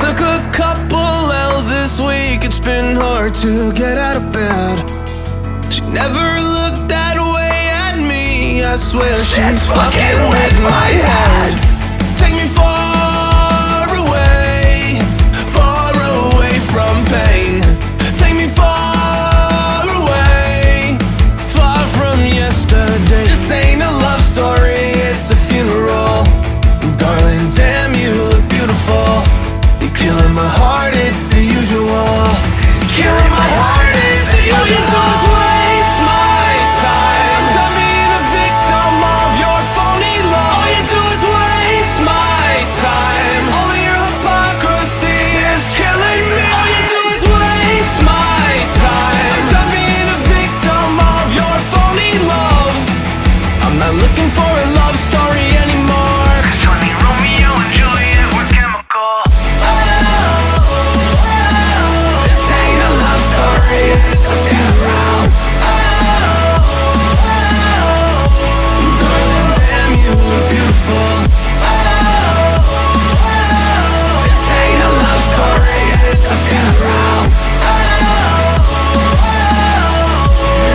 Took a couple L's this week, it's been hard to get out of bed. She never looked that way at me, I swear she's fucking with my head. Take me far away from pain. Take me far away, far from yesterday. This ain't a love story, it's a funeral. Darling, damn, you look beautiful. You're killing my heart, it's the usual. Killing my heart, it's the usual. All you do is waste my time. I'm done being a victim of your phony love. All you do is waste my time. All of your hypocrisy is killing me. All you do is waste my time. I'm done being a victim of your phony love. I'm not looking for a love story anymore. 'Cause honey, Romeo and Juliet were chemical. This ain't a love story, it's a funeral. Darling, damn, you look beautiful. This ain't a love story, it's a funeral.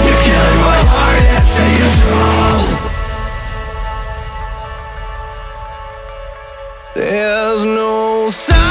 You're killing my heart, it's the usual. There's no sign